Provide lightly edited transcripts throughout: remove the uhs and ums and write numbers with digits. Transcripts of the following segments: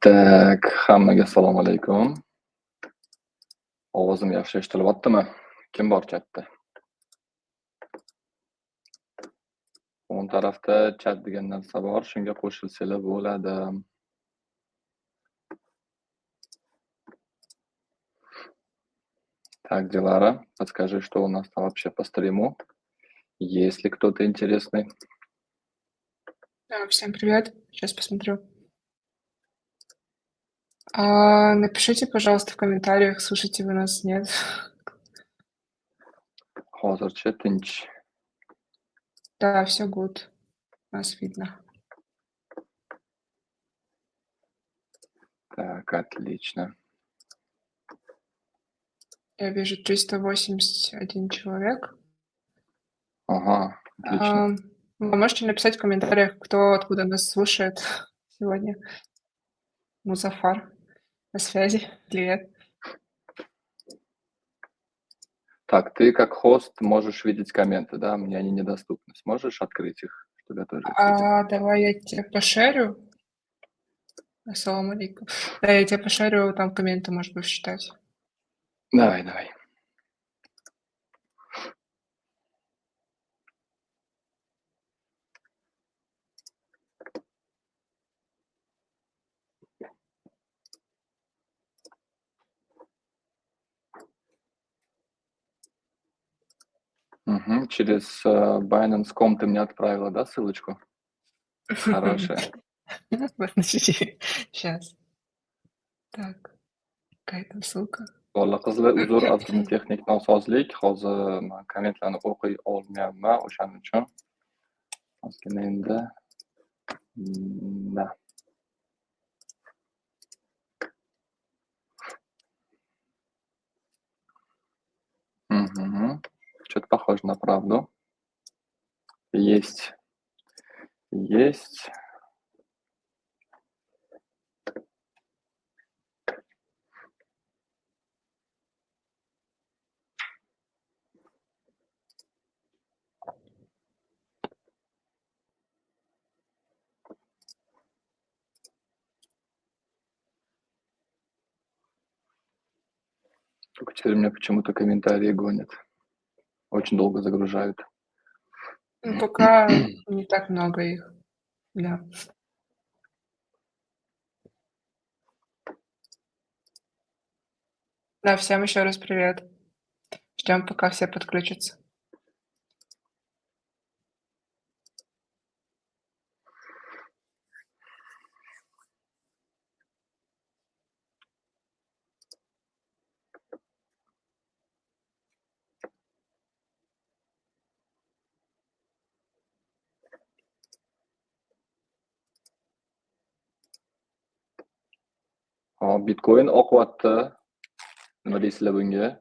Tak, hammaga assalomu alaykum. Ovozim yaxshi eshitilyaptimi? Kim bor chatda? O'ng tarafda chat degan narsa bor, shunga qo'shilsanglar bo'ladi. Так, Dilara, подскажи, что у нас там вообще по стриму? Есть ли кто-то интересный? Всем привет. Сейчас посмотрю. Напишите, пожалуйста, в комментариях, слушаете вы нас, нет? Hozircha tinch. Да, все good. Нас видно. Так, отлично. Я вижу 381 человек. Ага, отлично. Вы можете написать в комментариях, кто откуда нас слушает сегодня. Музафар на связи. Привет. Так, ты как хост можешь видеть комменты, да? Мне они недоступны. Сможешь открыть их, чтобы я тоже их видел? Давай я тебе пошерю. Ассаламу алейкум. Да, я тебе пошерю, там комменты, может быть, читать. Давай. Мгм. Через Binance.com ты мне отправила, да, ссылочку? Хорошая. Подожди, сейчас. Так, какая там ссылка? Bola qizlar uzr, asli texnik nosozlik. Hozir men kommentlarni o'qiy olmayapman, o'shaning uchun. Ozgina endi да. Мгм. Что-то похоже на правду. Есть. Только теперь меня почему-то комментарии гонят. Очень долго загружают. Пока не так много их. Да. Да, всем еще раз привет. Ждем, пока все подключатся. Hop, Bitcoin oqyapti. Nima deysizlar bunga?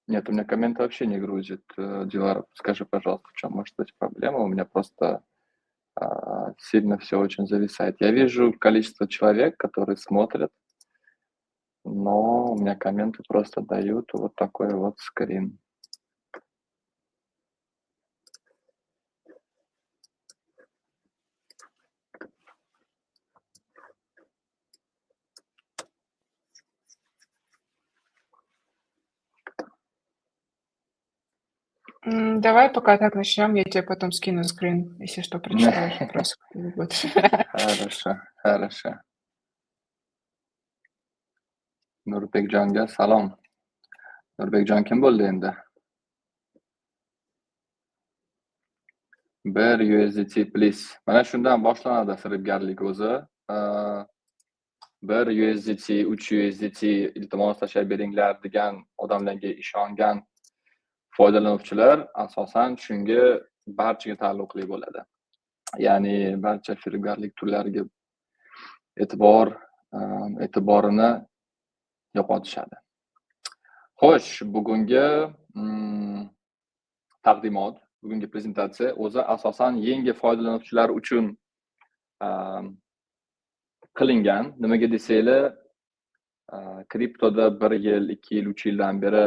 Нет, у меня комменты вообще не грузит. Дилара, скажи, пожалуйста, в чем может быть проблема? У меня просто сильно все очень зависает. Я вижу количество человек, которые смотрят, но у меня комменты просто дают вот такой вот скрин. Давай пока так начнем, я тебе потом скину скрин, если что, прочитаешь вопросы какие-нибудь. Хорошо. Nurbekjonga salom. Nurbekjon kim bo'ldi endi? 1 USDT please. Mana shundan boshlanadi firibgarlik o'zi. 1 USDT, 3 USDT iltimos tashlab beringlar degan odamlarga ishongan foydalanuvchilar asosan shunga barchaga taalluqli bo'ladi. Ya'ni barcha firibgarlik turlariga e'tiborini yo'qotishadi. Xo'sh, bugungi taqdimot, bugungi prezentatsiya o'zi asosan yangi foydalanuvchilar uchun qilingan. Nimaga desanglar, kriptoda 1 yil, 2 yil, 3 yildan beri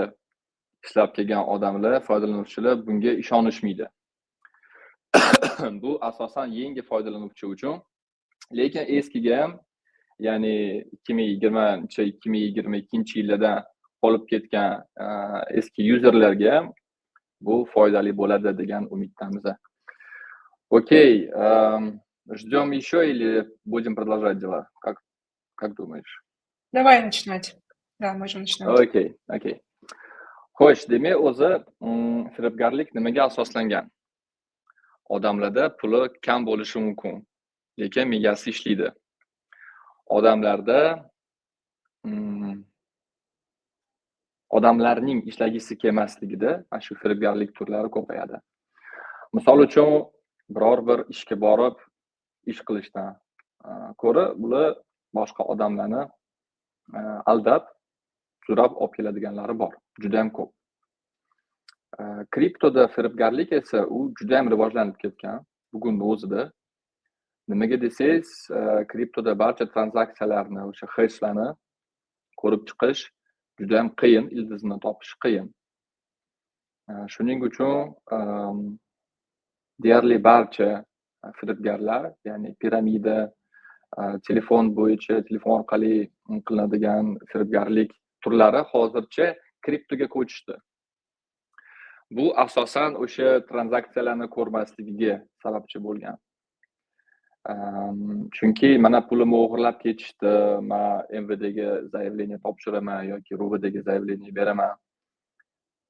ishlab kelgan odamlar, foydalanuvchilar bunga ishonishmaydi. Bu asosan yangi foydalanuvchi uchun. Lekin eskiga ham, ya'ni 2020-2022-yillardan qolib ketgan eski yuzerlarga ham bu foydali bo'ladi degan umiddamiz. Окей, ждем еще или будем продолжать дела? Как думаешь? Давай начинать. Да, можем начинать. Okey. Xo'sh, demak, o'zi firibgarlik nimaga asoslangan? Odamlarda puli kam bo'lishi mumkin, lekin miyasi ishlaydi. Odamlarning ishlagisi kelmasligida mana shu firibgarlik turlari ko'payadi. Misol uchun, biror bir ishga borib ish qilishdan ko'ra, bular boshqa odamlarni aldab, so'rab olib keladiganlari bor, juda ham ko'p. Kriptoda firibgarlik esa u juda ham rivojlanib ketgan bugunning o'zida. Nimaga desangiz, kriptoda barcha tranzaksiyalarni, o'sha heshlarni ko'rib chiqish juda ham qiyin, ildizni topish qiyin. Shuning uchun deyarli barcha firibgarlar, ya'ni piramida, telefon bo'yicha, telefon orqali qilinadigan firibgarlik turlari hozircha kriptoga ko'chishdi. Bu asosan o'sha tranzaksiyalarni ko'rmasligiga sababchi bo'lgan. Chunki mana pulimni o'g'irlab ketishdi, men MVDga заявление topshiraman yoki RUVDga заявление beraman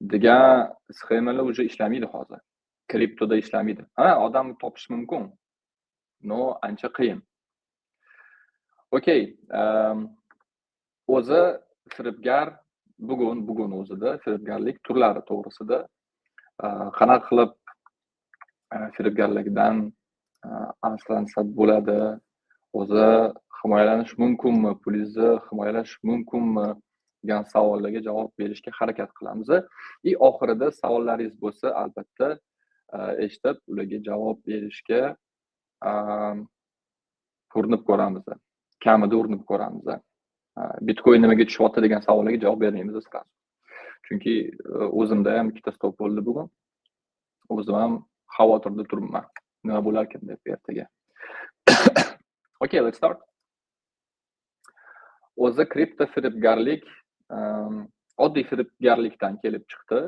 degan sxemalar уже ishlamaydi hozir. Kriptoda ishlamaydi. Odamni topish mumkin. No, ancha qiyin. Okey. O'zi firibgar bugun o'zida firibgarlik turlari to'g'risida qanaqa qilib firibgarlikdan asransa bo'ladi, o'zi himoyalanish mumkinmi, pulingizni himoyalash mumkinmi degan savollarga javob berishga harakat qilamiz. Oxirida savollaringiz bo'lsa, albatta eshitib, ularga javob berishga urinib ko'ramiz. Kamida urinib ko'ramiz. Bitcoin nimaga tushyapti degan savollarga javob bermaymiz sizlar. Chunki o'zimda ham ikkita stop bo'ldi bugun. O'zim ham xavotirda turibman. Nima bo'lar ekan deb ertaga. Okay, let's start. O'zi kripto firibgarlik oddiy firibgarlikdan kelib chiqdi.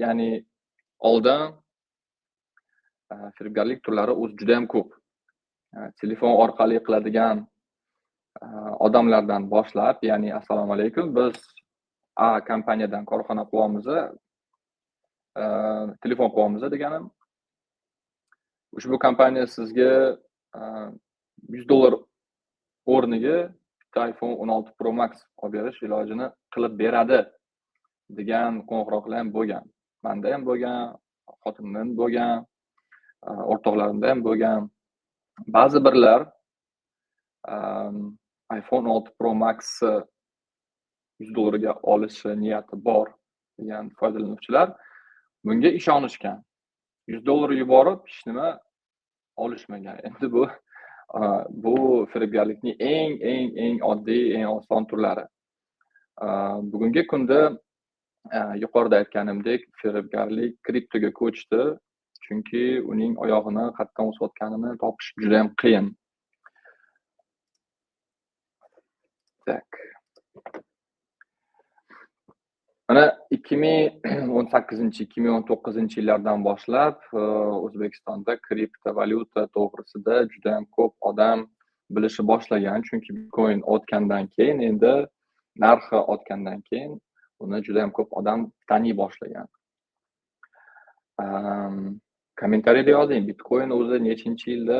Ya'ni oldin firibgarlik turlari o'zi juda ham ko'p. Telefon orqali qiladigan odamlardan boshlab, ya'ni assalomu alaykum, biz A kompaniyadan korxona quramiz, telefon quramiz deganim. Ushbu kompaniya sizga $100 o'rniga iPhone 16 Pro Max olib berish ilojini qilib beradi degan qo'ng'iroqlar ham bo'lgan. Menda ham bo'lgan, xotinimda ham bo'lgan, o'rtoqlarimda ham bo'lgan. Ba'zi birlar iPhone 16 Pro Max $100 ga olish niyati bor degan foydalanuvchilar bunga ishonishgan. $100 yuborib hech nima olishmagan. Endi bu firibgarlikning eng oddiy, eng oson turlari. Bugungi kunda yuqorida aytganimdek, firibgarlik kriptoga ko'chdi, chunki uning oyog'ini qayerdan o'sayotganini topish juda ham qiyin. Tak. Mana 2018-2019 yillardan boshlab O'zbekistonda kriptovalyuta to'g'risida juda ham ko'p odam bilishi boshlagan, chunki Bitcoin o'tgandan keyin, endi narxi o'tgandan keyin uni juda ham ko'p odam taniy boshlagan. Kommentariyada yozing, Bitcoin o'zi nechinchi yilda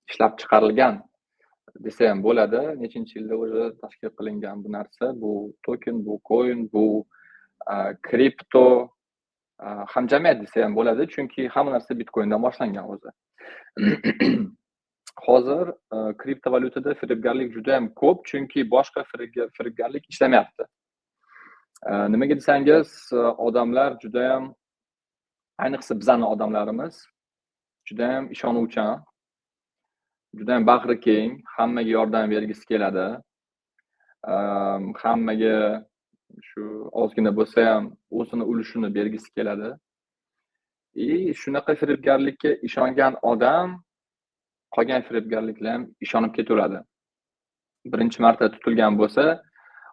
ishlab chiqarilgan desa ham bo'ladi, nechinchi yilda o'zi tashkil qilingan bu narsa, bu token, bu coin, bu kripto hamjamiyat desa ham bo'ladi, chunki hamma narsa Bitcoindan boshlangan o'zi. Hozir kriptovalyutada firibgarlik juda ham ko'p, chunki boshqa firibgarlik ishlamayapti. Nimaga desangiz, odamlar juda ham, ayniqsa bizning odamlarimiz juda ham ishonuvchan. juda ham bag'ri keng, hammaga yordam bergisi keladi. Hammaga shu ozgina bo'lsa ham o'zini ulushini bergisi keladi. Shunaqa firibgarlikka ishongan odam qolgan firibgarliklar ham ishonib ketaveradi. Birinchi marta tutilgan bo'lsa,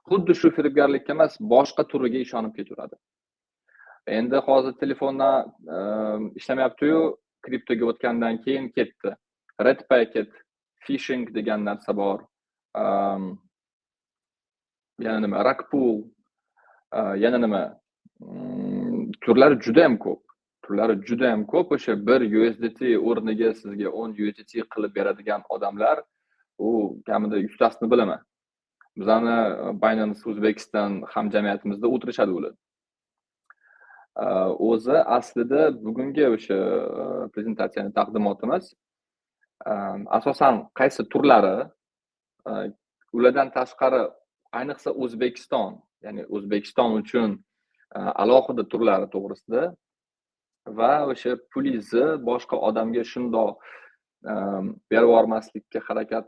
xuddi shu firibgarlikka emas, boshqa turiga ishonib ketaveradi. Endi hozir telefondan ishlamayapti-yu, kriptoga o'tgandan keyin ketdi. Red packet, phishing degan narsa bor. Yana nima? Rug pull, yana nima? Turlari juda ham ko'p. O'sha 1 USDT o'rniga sizga 10 USDT qilib beradigan odamlar, u kamida 100 tasini bilaman. Bizani Binance Uzbekistan hamjamiyatimizda o'tirishadi ular. O'zi aslida bugungi o'sha prezentatsiyani taqdimotimiz asosan qaysi turlari, ulardan tashqari ayniqsa O'zbekiston, ya'ni O'zbekiston uchun alohida turlari to'g'risida va o'sha pulingizni boshqa odamga shundoq berib yubormaslikka harakat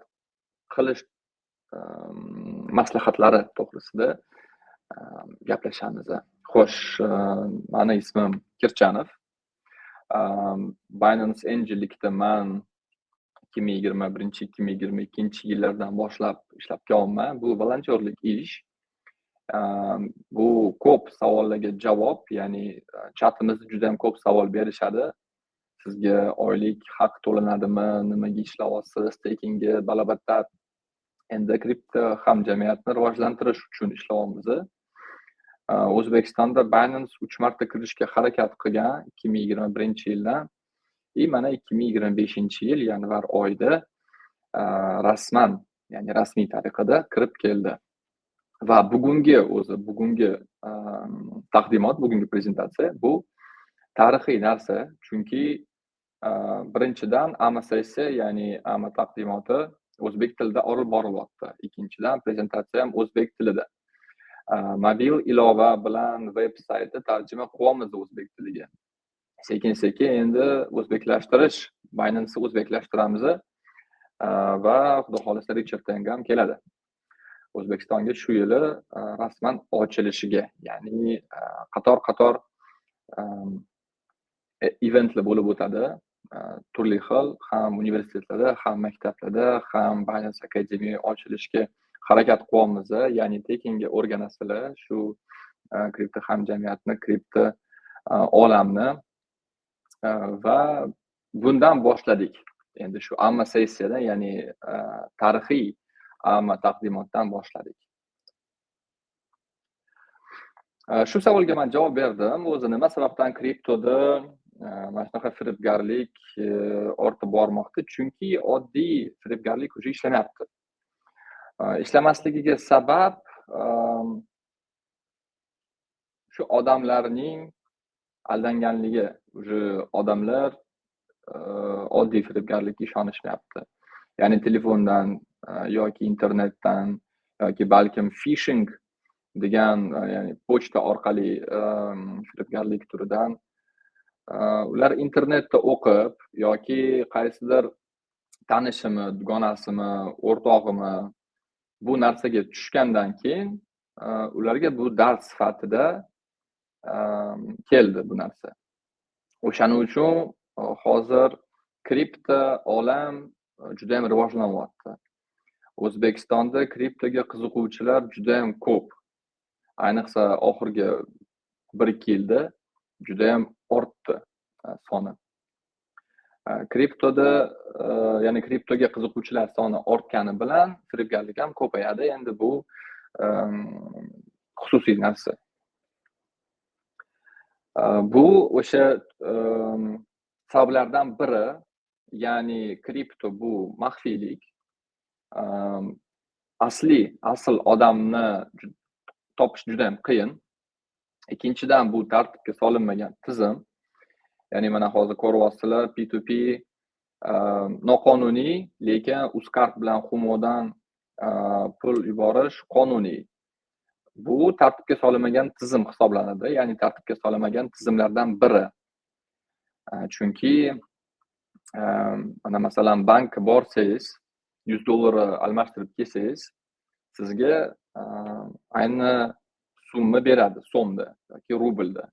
qilish maslahatlari to'g'risida gaplashamiz. Xo'sh, meni ismim Kirchanov. Binance Angel'likda men 2021-2022 yillardan boshlab ishlab kelyapman. Bu volontyorlik ish. Bu ko'p savollarga javob, ya'ni chatimizda juda ham ko'p savol berishadi. Sizga oylik haq to'lanadimi, nimaga ishlayapsiz, stakingga balabattar. Endi kripto hamjamiyatni rivojlantirish uchun ishlayapmiz. O'zbekistonda Binance 3 marta kirishga harakat qilgan 2021-yildan. Mana 2025-yil yanvar oyida rasman, ya'ni rasmiy tariqada kirib keldi. Va bugungi taqdimot, bugungi prezentatsiya bu tarixiy narsa, chunki birinchidan AMA sessiya, ya'ni AMA taqdimoti o'zbek tilida olib borilyapti. Ikkinchidan prezentatsiya ham o'zbek tilida. Mobil ilova bilan veb-saytni tarjima qilyapmiz o'zbek tiliga. Sekin-sekin endi o'zbeklashtirish, Binance o'zbeklashtiramiz va xudo xolasa Richard Teng ham keladi. O'zbekistonga shu yili rasman ochilishiga, ya'ni qator eventlar bo'lib o'tadi. Turli xil, ham universitetlarda, ham maktablarda, ham Binance Academy ochilishga harakat qilyapmiz, ya'ni tekinga o'rganasizlar shu kripto hamjamiyatni, kripto olamni va bundan boshladik. Endi shu AMA sessiyadan, ya'ni tarixiy AMA taqdimotdan boshladik. Shu savolga men javob berdim. O'zi nima sababdan kriptoda mana shunaqa firibgarlik ortib bormoqda? Chunki oddiy firibgarlik уже ishlamayapti. Ishlamasligiga sabab shu odamlarning aldanganligi. Уже odamlar oddiy firibgarlikka ishonishmayapti. Ya'ni telefondan yoki internetdan yoki balkim phishing degan, ya'ni pochta orqali firibgarlik turidan ular internetda o'qib yoki qaysidir tanishimi, dugonasimi, o'rtog'imi bu narsaga tushgandan keyin ularga bu dars sifatida keldi bu narsa. O'shaning uchun hozir kripto olam juda ham rivojlanyapti. O'zbekistonda kriptoga qiziquvchilar juda ham ko'p. Ayniqsa oxirgi 1-2 yilda juda ham ortdi soni. Kriptoda, ya'ni kriptoga qiziquvchilar soni ortgani bilan firibgarlik ham ko'payadi. Endi bu xususiy narsa. Bu o'sha sabablardan biri, ya'ni kripto bu maxfiylik. Asl odamni topish juda ham qiyin. Ikkinchidan bu tartibga solinmagan tizim. Ya'ni mana hozir ko'ryapsizlar, P2P noqonuniy, lekin Uzcard bilan Humodan pul yuborish qonuniy. Bu tartibga solinmagan tizim hisoblanadi, ya'ni tartibga solinmagan tizimlardan biri. Chunki Mana masalan bankka borsangiz, $100 almashtirib kelsangiz, sizga ayni summa beradi so'mda yoki rublda.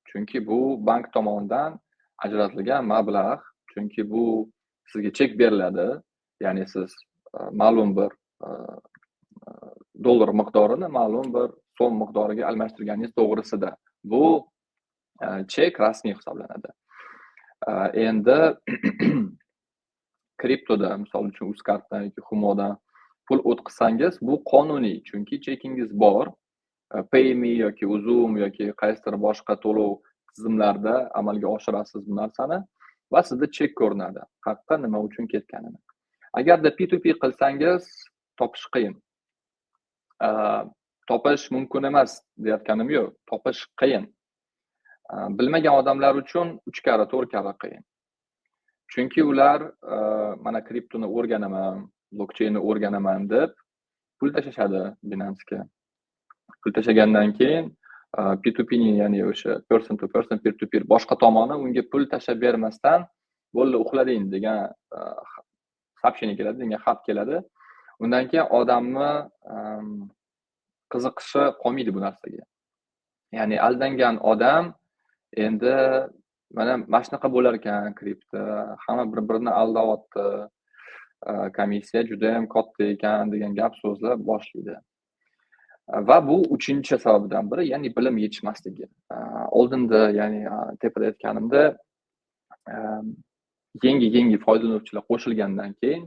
Chunki bu bank tomonidan ajratilgan mablag', chunki bu sizga chek beriladi. Ya'ni siz ma'lum bir dollar miqdorini ma'lum bir so'm miqdoriga almashtirganingiz to'g'risida. Bu chek rasmiy hisoblanadi. Endi kriptoda, misol uchun UzCarddan yoki Humodan pul o'tkazsangiz, bu qonuniy, chunki chekingiz bor. PayMe yoki Uzum yoki qaysidir boshqa to'lov tizimlarida amalga oshirasiz bu narsani va sizda chek ko'rinadi, qayerqa nima uchun ketganini. Agarda P2P qilsangiz, topish qiyin. Topish mumkin emas deyotganim yo'q, topish qiyin. Bilmagan odamlar uchun 3 karra, 4 karra qiyin. Chunki ular mana kriptoni o'rganaman, blockchainni o'rganaman deb pul tashashadi Binance'ga. Pul tashagandan keyin P2P'ning, ya'ni o'sha person to person, peer to peer boshqa tomoni unga pul tashab bermasdan bo'ldi uxlading degan soобщение keladi, degan xat keladi. Undan keyin odamni qiziqishi qolmaydi bu narsaga. Ya'ni aldangan odam endi mana shunaqa bo'lar ekan kripto, hamma bir-birini aldayapti, komissiya juda ham katta ekan degan gap so'zlar boshlaydi. Va bu 3-chi sababdan biri, ya'ni bilim yetishmasligi. Oldinda, ya'ni tepada aytganimda, yangi foydalanuvchilar qo'shilgandan keyin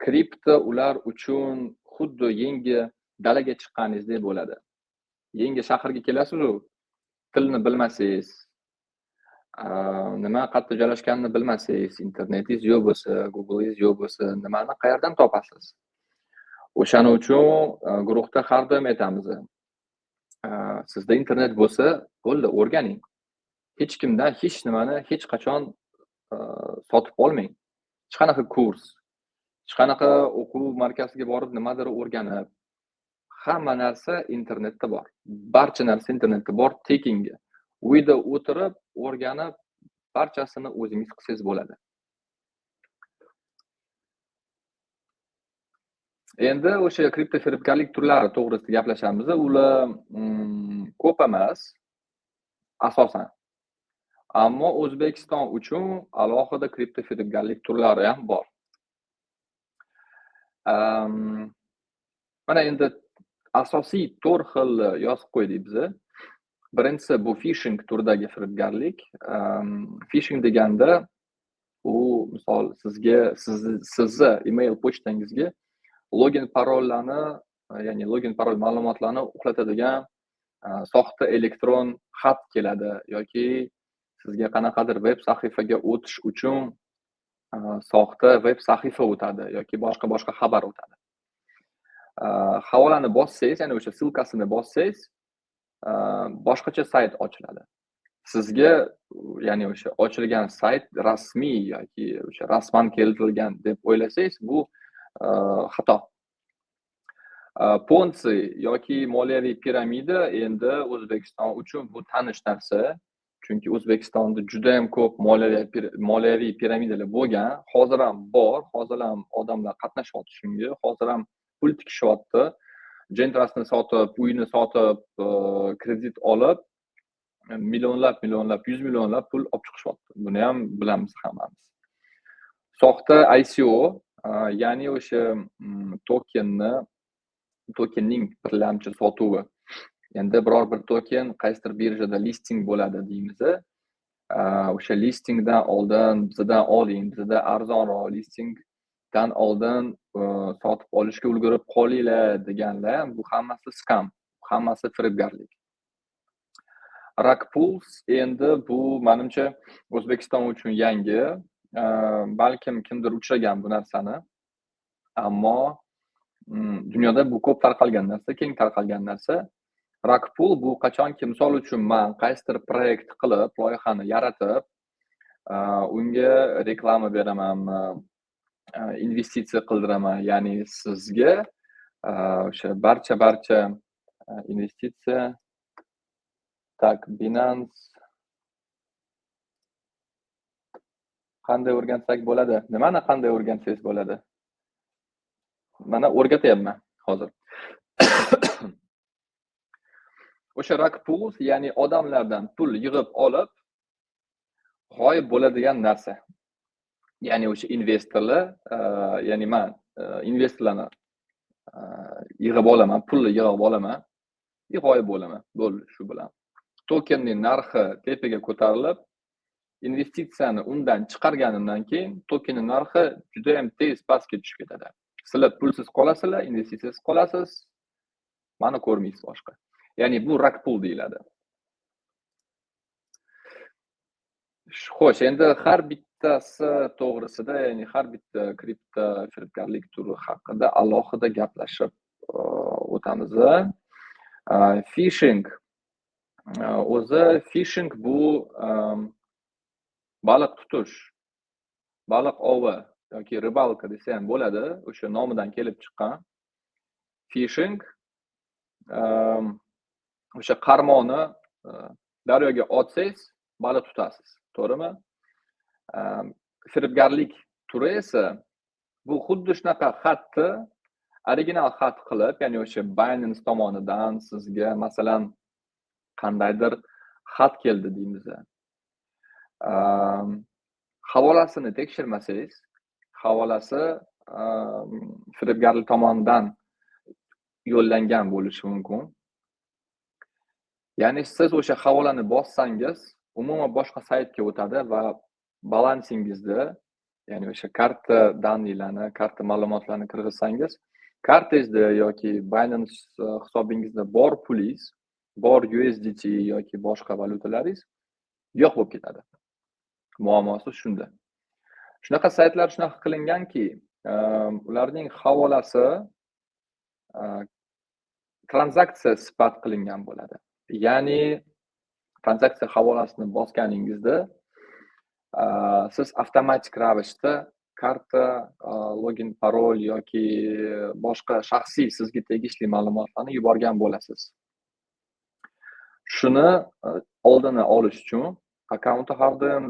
kripto ular uchun xuddi yangi dalaga chiqqaningizdek bo'ladi. Yangi shaharga kelasiz-ku, tilni bilmasangiz, nima qayerda joylashganini bilmasangiz, internetingiz yo'q bo'lsa, Google'ingiz yo'q bo'lsa, nimani qayerdan topasiz? O'shaning uchun guruhda har doim aytamiz. Sizda internet bo'lsa, bo'ldi, o'rganing. Hech kimdan hech nimani hech qachon sotib olmang. Hech qanaqa kurs, hech qanaqa o'quv markaziga borib nimadir o'rganib, hamma narsa internetda bor. Barcha narsa internetda bor, tekinga. Uyda o'tirib, o'rganib, barchasini o'zingiz qilsangiz bo'ladi. Endi o'sha kripto firibgarlik turlari to'g'risida gaplashamiz. Ular ko'p emas, asosan. Ammo O'zbekiston uchun alohida kripto firibgarlik turlari ham bor. Mana endi asosiy 4 xil yozib qo'ydik biz. Birinchisi bu phishing turidagi firibgarlik. Phishing deganda u misol sizni email pochtangizga login parollarni, ya'ni login parol ma'lumotlarni uxlatadigan soxta elektron xat keladi yoki sizga qanaqadir veb sahifaga o'tish uchun soxta veb sahifa o'tadi yoki boshqa xabar o'tadi. Havolani bossangiz, ya'ni o'sha silkasini bossangiz, boshqacha sayt ochiladi. Sizga, ya'ni o'sha ochilgan sayt rasmiy yoki o'sha rasman keltirilgan deb o'ylasangiz, bu xato. Ponzi yoki moliyaviy piramida endi O'zbekiston uchun bu tanish narsa. Chunki O'zbekistonda juda ham ko'p moliyaviy piramidalar bo'lgan, hozir ham bor, hozir ham odamlar qatnashyapti shunga, hozir ham pul tikishyapti. Jentrasini sotib, uyini sotib, kredit olib, millionlab, 100 millionlab pul olib chiqishyapti. Buni ham bilamiz hammamiz. Soxta ICO, ya'ni o'sha tokenning birlamchi sotuvi. Endi biror bir token qaysidir birjada listing bo'ladi deymiz. O'sha listingdan oldin bizdan oling, bizda arzonroq listingdan oldin sotib olishga ulgurib qolinglar deganlar, bu hammasi scam, hammasi firibgarlik. Rug pulls endi bu menimcha O'zbekiston uchun yangi, balkim kimdir uchragan bu narsani, ammo dunyoda bu ko'p tarqalgan narsa, keng tarqalgan narsa. Rug pull bu qachonki, misol uchun men qaysidir proyekt qilib, loyihani yaratib, unga reklama beramanmi, investitsiya qildiraman, ya'ni sizga o'sha barcha investitsiya Binance Qanday o'rgansak bo'ladi? Nimani qanday o'rgansangiz bo'ladi? Mana o'rgatyapman hozir. O'sha rug pulls, ya'ni odamlardan pul yig'ib olib, g'oyib bo'ladigan narsa. Ya'ni o'sha investorlar, ya'ni men investorlarni yig'ib olaman, pulni yig'ib olaman, g'oyib bo'laman. Bo'ldi, shu bilan. Tokenning narxi tepaga ko'tarilib, investitsiyani undan chiqarganimdan keyin tokenning narxi juda ham tez pastga tushib ketadi. Sizlar pulsiz qolasizlar, investitsiyasiz qolasiz, mani ko'rmaysiz boshqa. Ya'ni bu rug pull deyiladi. Xo'sh, endi har bittasi to'g'risida, ya'ni har bitta kripto firibgarlik turi haqida alohida gaplashib o'tamiz. Phishing. O'zi phishing bu baliq tutish, baliq ovi yoki ribalka desa ham bo'ladi, o'sha nomidan kelib chiqqan. Phishing o'sha qarmoni daryoga otsangiz, baliq tutasiz, to'g'rimi? Firibgarlik turi esa bu xuddi shunaqa xatni original xat qilib, ya'ni o'sha Binance tomonidan sizga masalan qandaydir xat keldi deymiz. Havolasini tekshirmasangiz, havolasi firibgarlik tomonidan yo'llangan bo'lishi mumkin. Ya'ni siz o'sha havolani bossangiz, umuman boshqa saytga o'tadi va balansingizda, ya'ni o'sha karta daniylarni, karta ma'lumotlarini kirgizsangiz, kartangizda yoki Binance hisobingizda bor pulingiz, bor USDT yoki boshqa valyutalaringiz yo'q bo'lib ketadi. Muammosi shunda. Shunaqa saytlar shunaqa qilinganki, ularning havolasi tranzaksiya sifat qilingan bo'ladi. Ya'ni tranzaksiya havolasini bosganingizda siz avtomatik ravishda karta, login, parol yoki boshqa shaxsiy sizga tegishli ma'lumotlarni yuborgan bo'lasiz. Shuni oldini olish uchun akkauntni har doim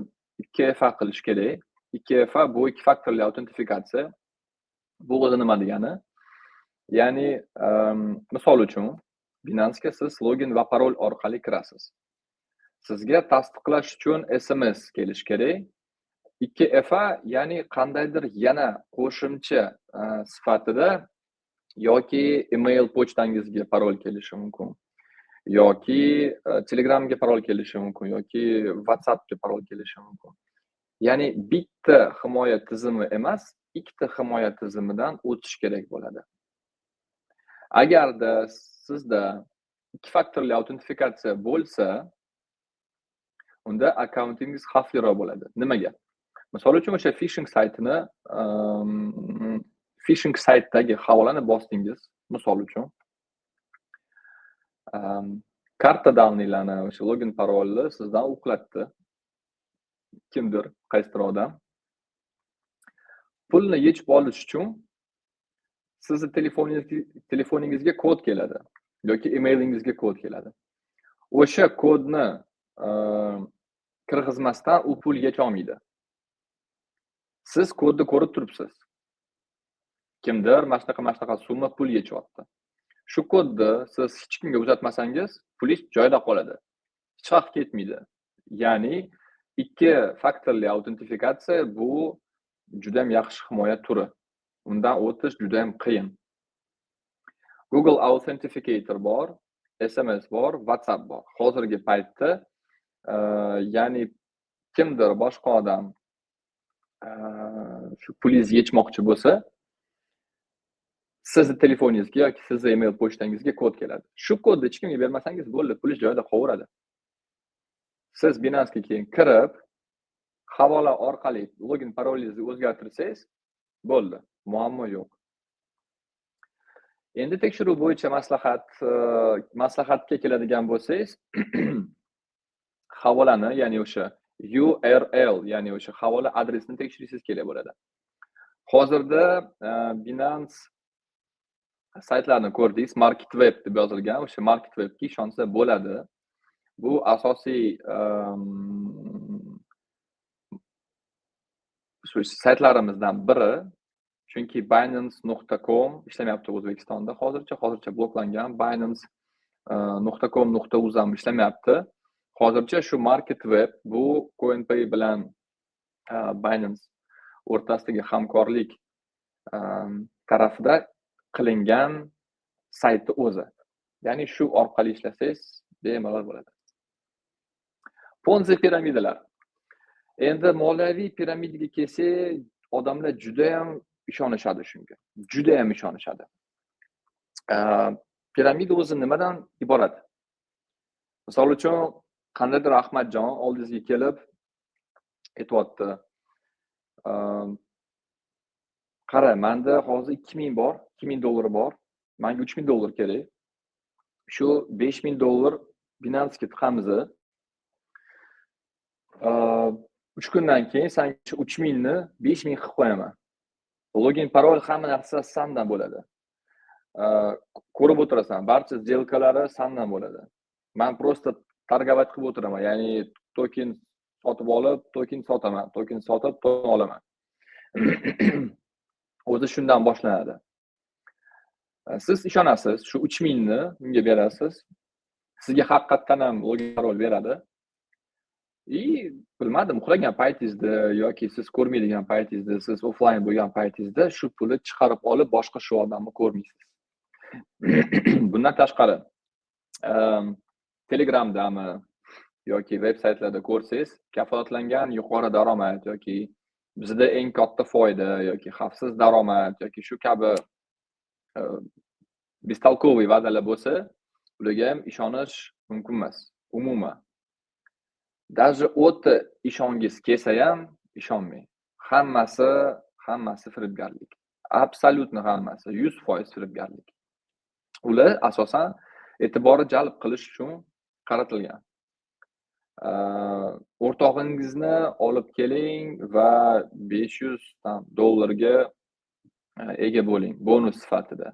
2FA qilish kerak. 2FA bu ikki faktorli autentifikatsiya. Bu o'zi nima degani? Ya'ni misol uchun Binance'ga siz login va parol orqali kirasiz. Sizga tasdiqlash uchun SMS kelish kerak. 2FA ya'ni qandaydir yana qo'shimcha sifatida yoki email pochtangizga parol kelishi mumkin. Yoki Telegramga parol kelishi mumkin, yoki WhatsAppga parol kelishi mumkin. Ya'ni bitta himoya tizimi emas, ikkita himoya tizimidan o'tish kerak bo'ladi. Agarda sizda ikki faktorli autentifikatsiya bo'lsa, unda akkauntingiz xavfliroq bo'ladi. Nimaga? Misol uchun o'sha phishing saytini, phishing saytdagi havolani bosdingiz, misol uchun karta daniylarni, o'sha login parolni sizdan o'qlatdi. Kimdir, qaysidir odam. Pulni yechib olish uchun sizni telefoningizga kod keladi yoki emailingizga kod keladi. O'sha kodni kirgizmasdan u pul yecha olmaydi. Siz kodni ko'rib turibsiz. Kimdir mashnaqa summa pul yechyapti. Shu kodni siz hech kimga uzatmasangiz, pulingiz joyida qoladi. Hech vaqt ketmaydi. Ya'ni ikki faktorli autentifikatsiya bu juda ham yaxshi himoya turi. Undan o'tish juda ham qiyin. Google Authenticator bor, SMS bor, WhatsApp bor. Hozirgi paytda ya'ni kimdir boshqa odam shu pulingizni yechmoqchi bo'lsa, sizni telefoningizga yoki sizni email pochtangizga kod keladi. Shu kodni hech kimga bermasangiz bo'ldi, pulingiz joyida qolaveradi. Siz Binance'ga keyin kirib, havola orqali login parolingizni o'zgartirsangiz, bo'ldi, muammo yo'q. Endi tekshiruv bo'yicha maslahatga keladigan bo'lsangiz, havolani, ya'ni o'sha URL, ya'ni o'sha havola adresini tekshirishingiz kerak bo'ladi. Hozirda Binance saytlarni ko'rdingiz, MarketWeb deb yozilgan, o'sha MarketWebga ishonsa bo'ladi. Bu asosiy shu saytlarimizdan biri, chunki Binance.com ishlamayapti O'zbekistonda hozircha bloklangan. Binance.com.uz ham ishlamayapti. Hozircha shu MarketWeb bu CoinPay bilan Binance o'rtasidagi hamkorlik tarafida qilingan saytni o'zi. Ya'ni shu orqali ishlasangiz bemalol bo'ladi. Ponzi piramidalar. Endi moliyaviy piramidaga kelsak, odamlar juda ham ishonishadi shunga. Juda ham ishonishadi. Piramida o'zi nimadan iborat? Misol uchun, qandaydir Ahmadjon oldingizga kelib aytibdi, qara, menda hozir 2000 bor, $2000 bor. Menga $3000 kerak. Shu $5000 Binance'ga tiqamiz. 3 kundan keyin sen 3000 ni 5000 qilib qo'yaman. Login, parol, hamma narsa sendan bo'ladi. Ko'rib o'tirasan, barcha сделкалari sendan bo'ladi. Men просто targovat qilib o'tiraman, ya'ni token sotib olib, token sotaman, token sotib, token olaman. O'zi shundan boshlanadi. Siz ishonasiz, shu 3000 ni unga berasiz. Sizga haqiqatan ham login parol beradi. Bilmadim, uxlagan paytingizda yoki siz ko'rmaydigan paytingizda, siz offline bo'lgan paytingizda shu pulni chiqarib olib boshqa shu odamni ko'rmaysiz. Bundan tashqari, Telegramdami yoki veb-saytlarda ko'rsangiz, kafolatlangan yuqori daromad yoki bizda eng katta foyda yoki xavfsiz daromad yoki shu kabi bistolkoviy va'dalar bo'lsa, ularga ham ishonish mumkin emas, umuman. Даже o'ta ishongiz kelsa ham ishonmang. Hammasi firibgarlik. Absolutni hammasi 100% firibgarlik. Ular asosan e'tiborni jalb qilish uchun qaratilgan. O'rtog'ingizni olib keling va $500 ga ega bo'ling bonus sifatida.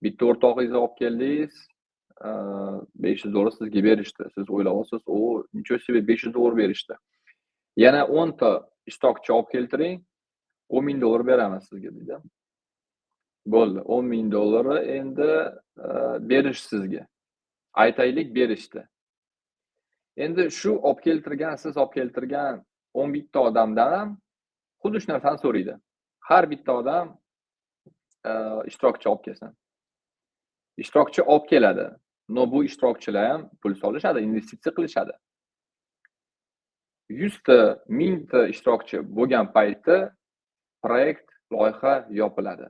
Bitta o'rtog'ingizni olib keldingiz, $500 sizga berishdi. Siz o'ylab olsangiz, nicho себе $500 berishdi. Yana 10 ta ishtirokchi olib keltiring, $10,000 beramiz sizga deydi. Bo'ldi, $10,000 endi berish sizga. Aytaylik berishdi. Endi shu siz olib keltirgan 11 ta odamdan ham xuddi shu narsani so'raydi. Har bitta odam ishtirokchi olib kelsin. Ishtirokchi olib keladi. No, bu ishtirokchilar ham pul solishadi, investitsiya qilishadi. 100 ta, 1000 ta ishtirokchi bo'lgan paytda proyekt, loyiha yopiladi.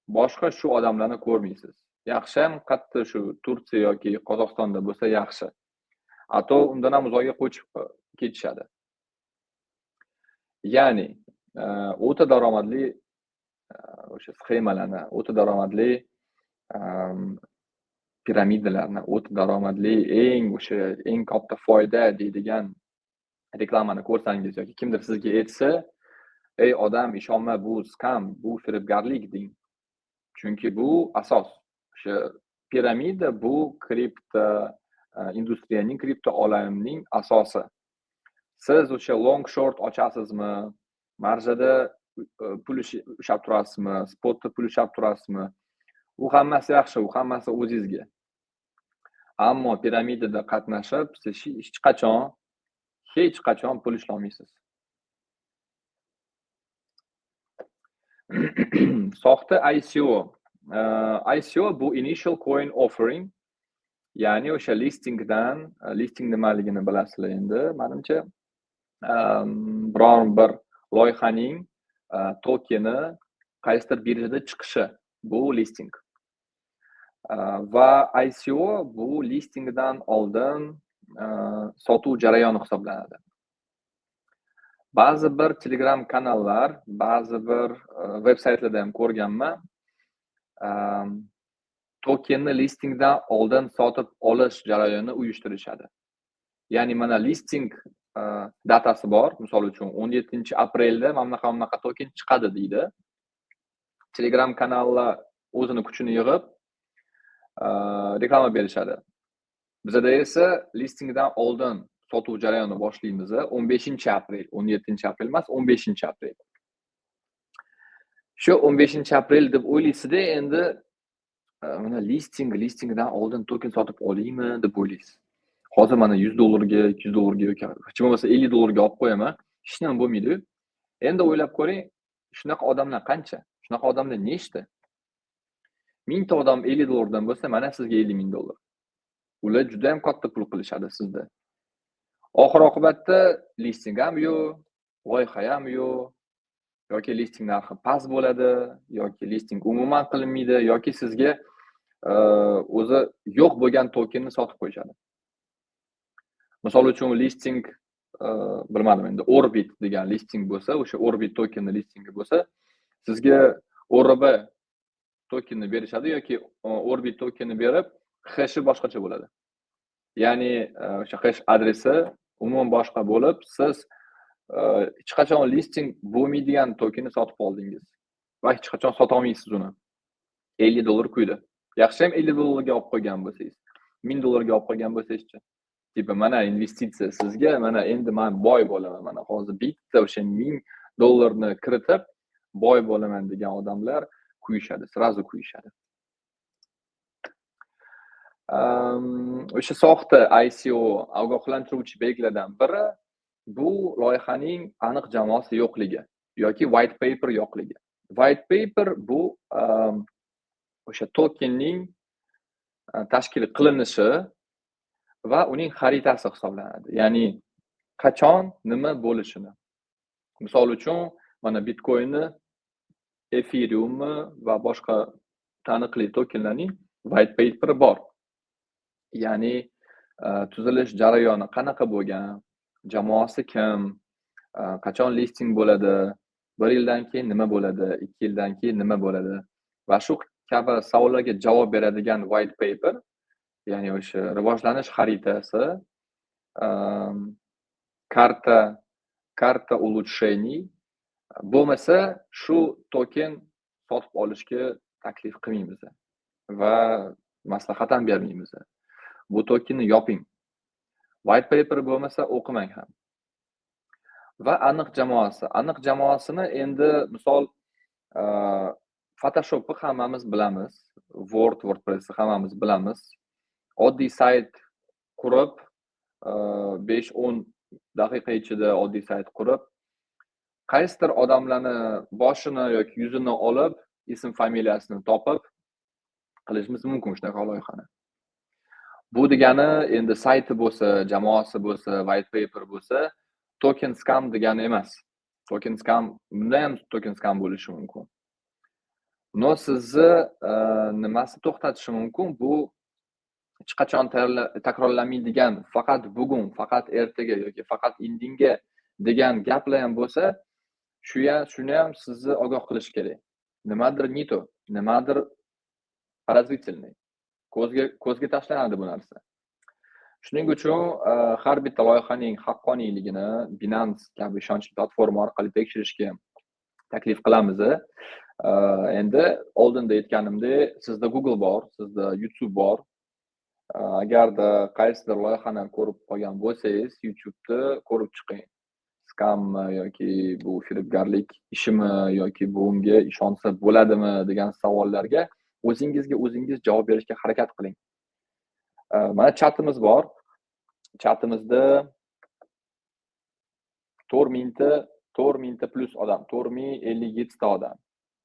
Boshqa shu odamlarni ko'rmaysiz. Yaxshi ham qatta shu Turkiya yoki Qozog'istonda bo'lsa yaxshi. Ato undan ham uzoqqa qochib ketishadi. Ya'ni o'ta daromadli o'sha sxemalarni, o'ta daromadli piramidalarni, o'ta daromadli eng katta foyda deydigan reklamani ko'rsangiz yoki kimdir sizga aytsa, ey odam, ishonma, bu skam, bu firibgarlik deng. Chunki bu asos. O'sha piramida bu kripto industriyaning, kripto olamining asosi. Siz o'sha long short ochasizmi, marjada pul ushlab turasizmi, spotda pul ushlab turasizmi? U hammasi yaxshi, u hammasi o'zingizga. Ammo piramidada qatnashib, siz hech qachon pul ishlamaysiz. Soxta ICO. ICO bu initial coin offering. Ya'ni o'sha listing nimaligini bilasizlar endi. Menimcha biror bir loyihaning tokeni qaysidir birjada chiqishi bu listing. Va ICO bu listingdan oldin sotuv jarayoni hisoblanadi. Ba'zi bir Telegram kanallar, ba'zi bir veb-saytlarda ham ko'rganman. Tokenni listingdan oldin sotib olish jarayoni uyushtirishadi. Ya'ni mana listing datasi bor, misol uchun 17-aprelda mana bunaqa token chiqadi deydi. Telegram kanallar o'zini kuchini yig'ib reklama berishadi. Bizda esa listingdan oldin sotuv jarayoni boshlaymiz 15-aprel, 17-aprel emas, 15-aprel. Shu 15-aprel deb o'ylaysizda endi mana listingdan oldin token sotib olaymi deb o'ylaysiz. Hozir mana $100 $200 yoki hech bo'lmasa $50 olib qo'yaman. Hech nima bo'lmaydi-yu. Endi o'ylab ko'ring, shunaqa odamlar qancha? Shunaqa odamlar nechta? 1000 ta odam $50 dan bo'lsa, mana sizga $50,000. Ular juda ham katta pul qilishadi sizda. Oxir-oqibatda listing ham yo'q, loyiha ham yo'q, yoki listing narxi past bo'ladi, yoki listing umuman qilinmaydi, yoki sizga o'zi yo'q bo'lgan tokenni sotib qo'yishadi. Misol uchun listing bilmadim endi Orbit degan listing bo'lsa, o'sha Orbit tokenni listingi bo'lsa, sizga ORB tokenni berishadi yoki Orbit tokenni berib, hash boshqacha bo'ladi. Ya'ni o'sha hash adresi umuman boshqa bo'lib, siz hech qachon listing bo'lmaydigan tokenni sotib oldingiz va hech qachon sota olmaysiz uni. $50 quydi. Yaxshi ham $50 ga olib qo'ygan bo'lsangiz, $1000 ga olib qo'ygan bo'lsangiz-chi. Tipa mana investitsiya sizga, mana endi men boy bo'laman, mana hozir bitta o'sha $1000 ni kiritib boy bo'laman degan odamlar quyishadi, srazu quyishadi. O'sha soxta ICO ogohlantiruvchi belgilardan biri bu loyihaning aniq jamoasi yo'qligi yoki white paper yo'qligi. White paper bu o'sha tokenning tashkil qilinishi va uning xaritasi hisoblanadi. Ya'ni qachon nima bo'lishini. Misol uchun mana Bitcoinni, Ethereumni va boshqa taniqli tokenlarning white paper bor. Ya'ni tuzilish jarayoni qanaqa bo'lgan, jamoasi kim, qachon listing bo'ladi, 1 yildan keyin nima bo'ladi, 2 yildan keyin nima bo'ladi va shu kabi savollarga javob beradigan white paper, ya'ni o'sha rivojlanish xaritasi, karta улучшений bo'lmasa, shu token sotib olishga taklif qilmaymiz va maslahat ham bermaymiz. Bu tokenni yoping. White paper bo'lmasa o'qimang ham. Va aniq jamoasi. Aniq jamoasini endi misol Photoshopni hammamiz bilamiz, WordPressni hammamiz bilamiz. Oddiy sayt qurib, 5-10 daqiqa ichida oddiy sayt qurib, qaysidir odamlarni boshini yoki yuzini olib, ism familiyasini topib qilishimiz mumkin shunaqa loyihani. Bu degani endi sayti bo'lsa, jamoasi bo'lsa, white paper bo'lsa, token scam degani emas. Token scam, bunda ham token scam bo'lishi mumkin. No sizni nimasi to'xtatishi mumkin? Bu hech qachon takrorlanmaydigan, faqat bugun, faqat ertaga yoki faqat indinga degan gaplar ham bo'lsa, shuni ham sizni ogoh qilish kerak. Nimadir не то, nimadir подозрительный. Ko'zga tashlanadi bu narsa. Shuning uchun har bitta loyihaning haqqoniyligini Binance kabi ishonchli platforma orqali tekshirishga taklif qilamiz. Endi oldinda aytganimdek, sizda Google bor, sizda YouTube bor. Agarda qaysidir loyihani ko'rib qolgan bo'lsangiz, YouTube'da ko'rib chiqing. Scam yoki bu firibgarlik ishimi yoki bunga ishonsa bo'ladimi degan savollarga o'zingizga o'zingiz javob berishga harakat qiling. Mana chatimiz bor. Chatimizda 4000 plus odam, 4057 ta odam.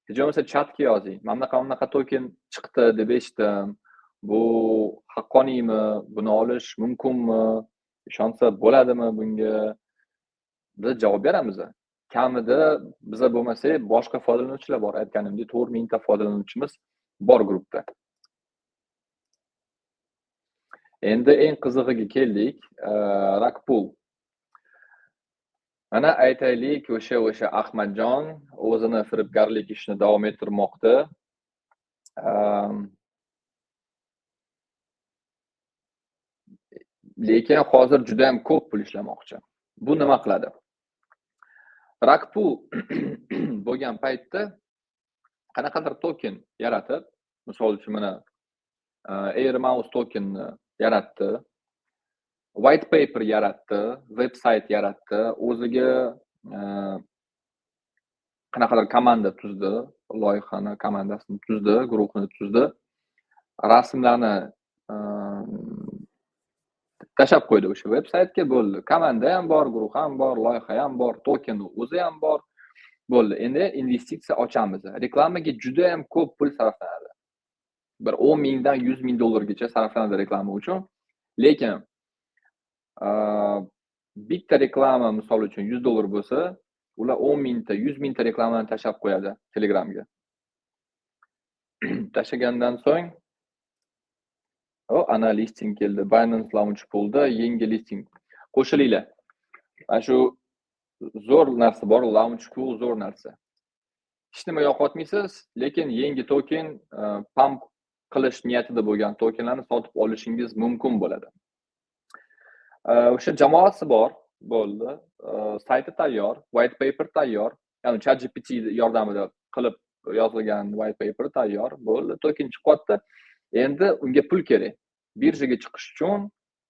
Hech bo'lmasa chatga yozing. Mana bunaqa token chiqdi deb eshitdim. Bu haqqoniymi? Buni olish mumkinmi? Ishonsa bo'ladimi bunga? Biz javob beramiz. Kamida biza bo'lmasa, boshqa foydalanuvchilar bor. Aytganimdek, 4000 ta foydalanuvchimiz bor guruhda. Endi eng qizig'iga keldik. Rakpool. Mana aytaylik, o'sha Ahmadjon o'zini firibgarlik ishini davom ettirmoqda. Lekin hozir juda ham ko'p pul ishlamoqchi. Bu nima qiladi? Rakpool bo'lgan paytda qanaqadir token yaratib, misol uchun mana Airmouse tokenni yaratdi, white paper yaratdi, website yaratdi, o'ziga qanaqadir komanda tuzdi, loyihani, komandasini tuzdi, guruhini tuzdi. Rasmlarni tashlab qo'ydi o'sha veb-saytga, bo'ldi. Komanda ham bor, guruh ham bor, loyiha ham bor, tokenni o'zi ham bor. Bo'ldi. Endi investitsiya ochamiz. Reklamaga juda ham ko'p pul sarflanadi. Bir 10 mingdan 100 ming dollargacha sarflanadi reklama uchun. Lekin bitta reklama misol uchun 100 dollar bo'lsa, ular 10 mingta, 100 mingta reklamani tashlab qo'yadi Telegramga. Tashlagandan so'ng ana listing keldi. Binance Launch Pool'da yangi listing qo'shilinglar. Mana shu zo'r narsa bor, Launch Pool zo'r narsa. Hech nima yo'qotmaysiz, lekin yangi token pump qilish niyatida bo'lgan tokenlarni sotib olishingiz mumkin bo'ladi. O'sha jamoasi bor, bo'ldi. Sayti tayyor, white paper tayyor. Ya'ni ChatGPT yordamida qilib yozilgan white paper tayyor, bo'ldi. Token chiqyapti. Endi unga pul kerak. Birjaga chiqish uchun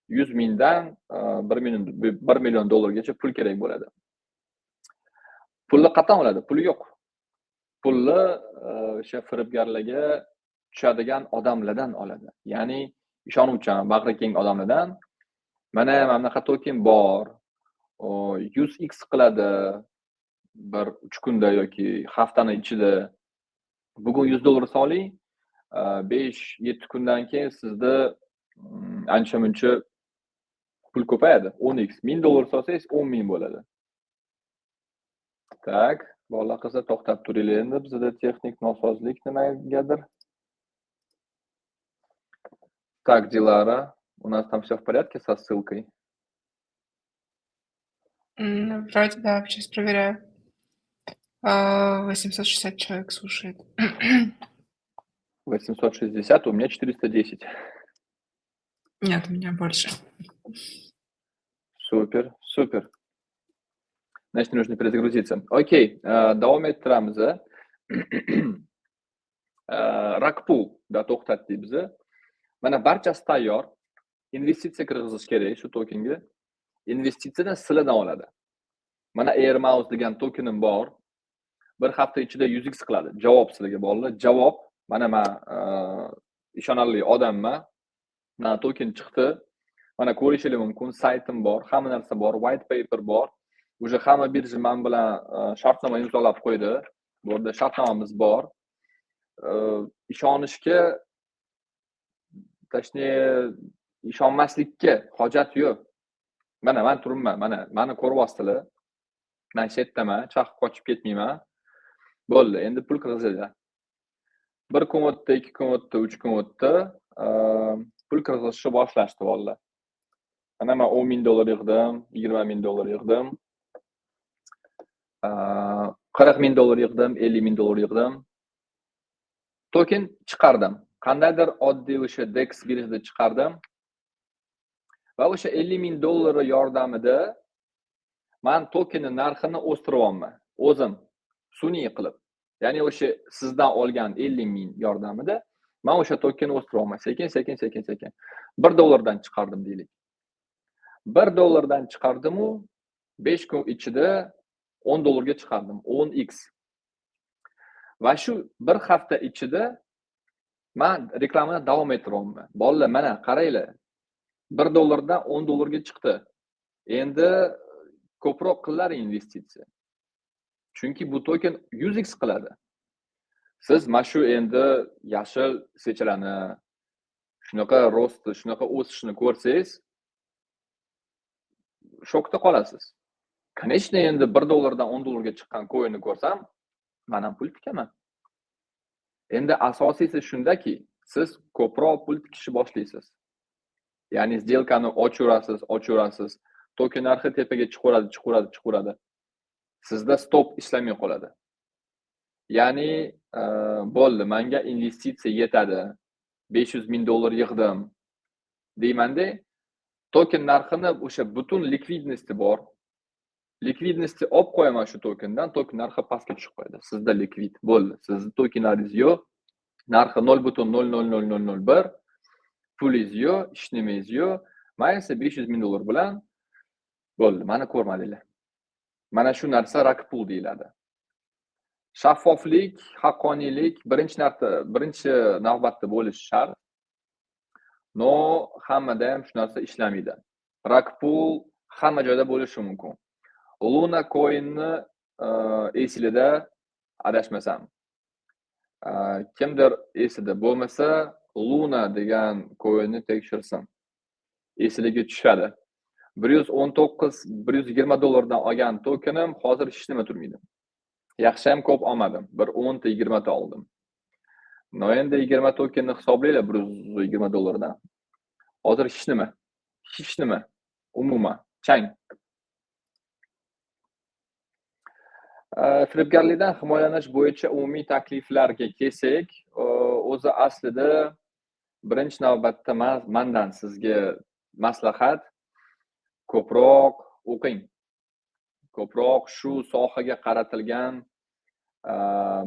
100 mingdan 1 million dollargacha pul kerak bo'ladi. Pulni qatdan oladi? Puli yo'q. Pulni o'sha firibgarlarga tushadigan odamlardan oladi. Ya'ni ishonuvchan, bag'ri keng odamlardan mana bunaqa token bor, 100x qiladi bir 3 kunda yoki haftani ichida. Bugun 100 dollar soling, 5-7 kundan keyin sizda ancha-muncha pul ko'payadi. 10x. 1000 dollar solsangiz 10 ming bo'ladi. Tak, bola qizlar to'xtab turinglar endi, bizda texnik nosozlik nimagadir. Так, Дилара, у нас там все в порядке со ссылкой? Вроде да, сейчас проверяю. 860 человек слушает. 860, у меня 410. Нет, у меня больше. Супер, супер. Значит, нужно перезагрузиться. Окей, davom ettiramiz. Rakpoolda to'xtatdik biz. Mana barchasi tayyor. Investitsiya kirgizish kerak shu tokenga. Investitsiyadan sizlardan oladi. Mana Airmouse degan tokenim bor. Bir hafta ichida 100x qiladi. Javob sizlarga bolalar. Javob, mana men ishonarli odamman. Mana token chiqdi. Mana ko'rishingiz mumkin, saytim bor, hamma narsa bor, white paper bor. Уже hamma birja men bilan shartnoma imzolab qo'ydi. Bu yerda shartnomamiz bor. Ishonishga, ishonmaslikka hojat yo'q. Mana men turibman, mana meni ko'ryapsizlar. Men shetdaman, chaqib qochib ketmayman. Bo'ldi, endi pul kirgizadi. 1 kun o'tdi, 2 kun o'tdi, 3 kun o'tdi. Pul kirgizishni boshlashdi bolalar. Mana men 10 ming dollar yig'dim, 20 ming dollar yig'dim. 40 ming dollar yig'dim, 50 ming dollar yig'dim. Token chiqardim. Qandaydir oddiy o'sha DEX birjada chiqardim. Va o'sha 50 ming dollar yordamida men tokenning narxini o'stiryapman. O'zim sun'iy qilib. Ya'ni o'sha sizdan olgan 50 ming yordamida men o'sha tokenni o'stiryapman. Sekin. 1 dollardan chiqardim deylik. 1 dollardan chiqardim-u 5 kun ichida 10 dollarga chiqardim. 10x. Va shu bir hafta ichida men reklamani davom ettiryapman. Bolalar, mana qaranglar. 1 dollardan 10 dollarga chiqdi. Endi ko'proq qilar investitsiya. Chunki bu token 100x qiladi. Siz mana shu endi yashil sechalarni shunaqa rostni, shunaqa o'sishini ko'rsangiz, shokda qolasiz. Конечно, endi 1 dollardan 10 dollarga chiqqan coinni ko'rsam, men ham pul tikaman. Endi asosiysi shundaki, siz ko'proq pul tikishni boshlaysiz. Ya'ni сделканы ochurasiz. Token narxi tepaga chiqaradi. Sizda stop ishlamay qoladi. Ya'ni bo'ldi, menga investitsiya yetadi. 500 ming dollar yig'dim deymanda, token narxini o'sha butun likvidnosti bor. Likvidnosti olib qo'yaman shu tokendan, token narxi pastga tushib qo'yadi. Sizda likvid bo'ldi. Sizning tokenlaringiz yo'q. Narxi 0.00001, pulingiz yo'q, hech nimangiz yo'q. Men esa 500 ming dollar bilan bo'ldi. Meni ko'rmadinglar. Mana shu narsa Rakpool deyiladi. Shaffoflik, haqqoniylik birinchi navbatda bo'lishi shart. No, hammada ham shu narsa ishlamaydi. Rug pull hamma joyda bo'lishi mumkin. Luna coin'ni esingizda adashmasam. Kimdir esida bo'lmasa, Luna degan coin'ni tekshirsin. Esligiga tushadi. 119-120 dollardan olgan tokenim hozir hech nima turmaydi. Yaxshi ham ko'p olmadim. Bir 10 ta 20 ta oldim. No endi 20 tokenni hisoblaylar 120 dollardan. Hozir hech nima. Umuman chang. Firibgarlikdan himoyalanish bo'yicha umumiy takliflarga kelsak, o'zi aslida birinchi navbatda mendan sizga maslahat ko'proq o'qing. Ko'proq shu sohaga qaratilgan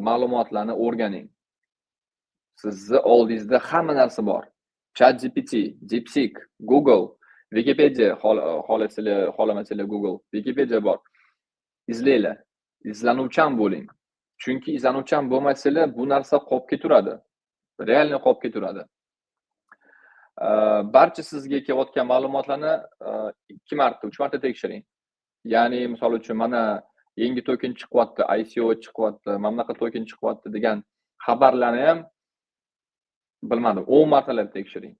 ma'lumotlarni o'rganing. Sizni oldingizda hamma narsa bor. ChatGPT, DeepSeek, Google, Wikipedia xohlamasanglar Google, Wikipedia bor. Izlanglar. Izlanuvchan bo'ling. Chunki izlanuvchan bo'lmasanglar bu narsa qolib ketaveradi. Realni qolib ketaveradi. Barcha sizga kelayotgan ma'lumotlarni 2 marta, 3 marta tekshiring. Ya'ni misol uchun mana yangi token chiqyapti, ICO chiqyapti, mana bunaqa token chiqyapti degan xabarlarni ham bilmadim, 10 martalab tekshiring.